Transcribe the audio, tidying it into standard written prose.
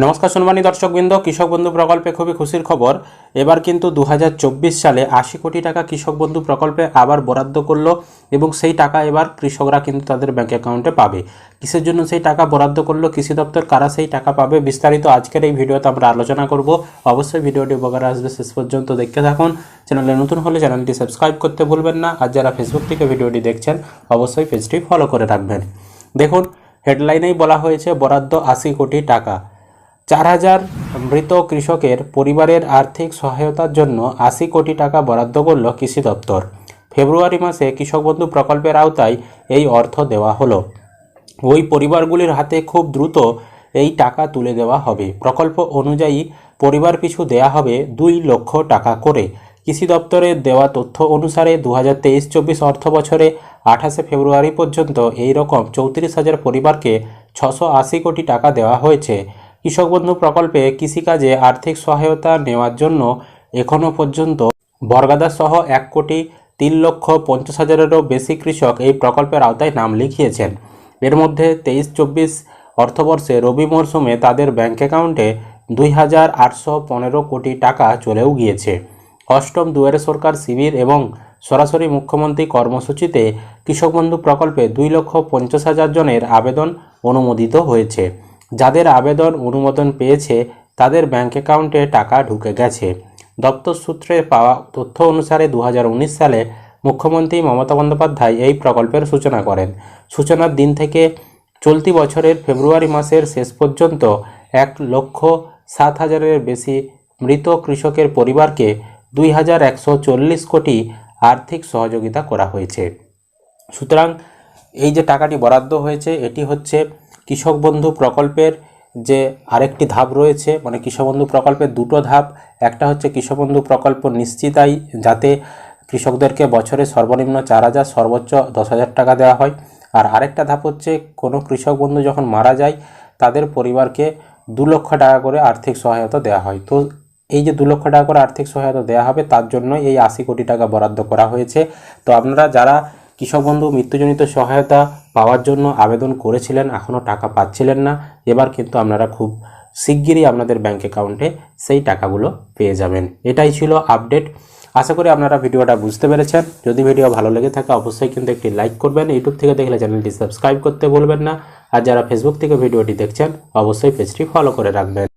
নমস্কার সম্মানী দর্শকবৃন্দ, কৃষক বন্ধু প্রকল্পে খুবই খুশির খবর। এবার কিন্তু 2024 সালে 80 কোটি টাকা কৃষক বন্ধু প্রকল্পে আবার বরাদ্দ করলো এবং সেই টাকা এবার কৃষকরা কিন্তু তাদের ব্যাংক অ্যাকাউন্টে পাবে। কিসের জন্য সেই টাকা বরাদ্দ করলো কৃষি দপ্তর, কারা সেই টাকা পাবে, বিস্তারিত আজকের এই ভিডিওতে আমরা আলোচনা করব। অবশ্যই ভিডিওটি উপকারে আসবে, শেষ পর্যন্ত দেখতে থাকুন। চ্যানেলে নতুন হলে চ্যানেলটি সাবস্ক্রাইব করতে ভুলবেন না, আর যারা ফেসবুক থেকে ভিডিওটি দেখছেন অবশ্যই পেজটি ফলো করে রাখবেন। দেখুন, হেডলাইনেই বলা হয়েছে বরাদ্দ 80 কোটি টাকা। 4000 মৃত কৃষকের পরিবারের আর্থিক সহায়তার জন্য 80 কোটি টাকা বরাদ্দ করল কৃষি দপ্তর। ফেব্রুয়ারি মাসে কৃষক বন্ধু প্রকল্পের আওতায় এই অর্থ দেওয়া হলো। ওই পরিবারগুলির হাতে খুব দ্রুত এই টাকা তুলে দেওয়া হবে। প্রকল্প অনুযায়ী পরিবার পিছু দেয়া হবে 2 লক্ষ টাকা করে। কৃষি দপ্তরের দেওয়া তথ্য অনুসারে 2023-24 অর্থ বছরে 28 ফেব্রুয়ারি পর্যন্ত এই রকম 34,000 পরিবারকে 680 কোটি টাকা দেওয়া হয়েছে। কৃষক বন্ধু প্রকল্পে কৃষিকাজে আর্থিক সহায়তা নেওয়ার জন্য এখনও পর্যন্ত বর্গাদা সহ 1,03,50,000-এরও বেশি কৃষক এই প্রকল্পের আওতায় নাম লিখিয়েছেন। এর মধ্যে 23-24 অর্থবর্ষে রবি মরশুমে তাদের ব্যাংক অ্যাকাউন্টে 2,815 কোটি টাকা চলেও গিয়েছে। অষ্টম দুয়ারে সরকার শিবির এবং সরাসরি মুখ্যমন্ত্রী কর্মসূচিতে কৃষক বন্ধু প্রকল্পে 2,50,000 জনের আবেদন অনুমোদিত হয়েছে। যাদের আবেদন অনুমোদন পেয়েছে তাদের ব্যাংক অ্যাকাউন্টে টাকা ঢুকে গেছে। দপ্তর সূত্রে পাওয়া তথ্য অনুসারে 2019 সালে মুখ্যমন্ত্রী মমতা বন্দ্যোপাধ্যায় এই প্রকল্পের সূচনা করেন। সূচনার দিন থেকে চলতি বছরের ফেব্রুয়ারি মাসের শেষ পর্যন্ত 1,07,000-এর বেশি মৃত কৃষকের পরিবারকে 2,140 কোটি আর্থিক সহযোগিতা করা হয়েছে। সুতরাং এই যে টাকাটি বরাদ্দ হয়েছে এটি হচ্ছে কৃষক বন্ধু প্রকল্পের যে আরেকটি ধাপ রয়েছে, মানে কৃষক বন্ধু প্রকল্পের দুটো ধাপ। একটা হচ্ছে কৃষক বন্ধু প্রকল্প নিশ্চিত আয়, যাতে কৃষকদেরকে বছরে সর্বনিম্ন 4,000 সর্বোচ্চ 10,000 টাকা দেওয়া হয়। আর আরেকটা ধাপ হচ্ছে কোনো কৃষক বন্ধু যখন মারা যায় তাদের পরিবারকে 2 লক্ষ টাকা করে আর্থিক সহায়তা দেওয়া হয়। তো এই যে 2 লক্ষ টাকা করে আর্থিক সহায়তা দেওয়া হবে তার জন্য এই 80 কোটি টাকা বরাদ্দ করা হয়েছে। তো আপনারা যারা কৃষক বন্ধু মৃত্যুজনিত সহায়তা পাওয়ার জন্য আবেদন করেছিলেন, এখনও টাকা পাচ্ছিলেন না, এবার কিন্তু আপনারা খুব শিগগিরই আপনাদের ব্যাংক অ্যাকাউন্টে সেই টাকাগুলো পেয়ে যাবেন। এটাই ছিল আপডেট। আশা করি আপনারা ভিডিওটা বুঝতে পেরেছেন। যদি ভিডিও ভালো লেগে থাকে অবশ্যই কিন্তু একটি লাইক করবেন। ইউটিউব থেকে দেখলে চ্যানেলটি সাবস্ক্রাইব করতে ভুলবেন না, আর যারা ফেসবুক থেকে ভিডিওটি দেখছেন অবশ্যই পেজটি ফলো করে রাখবেন।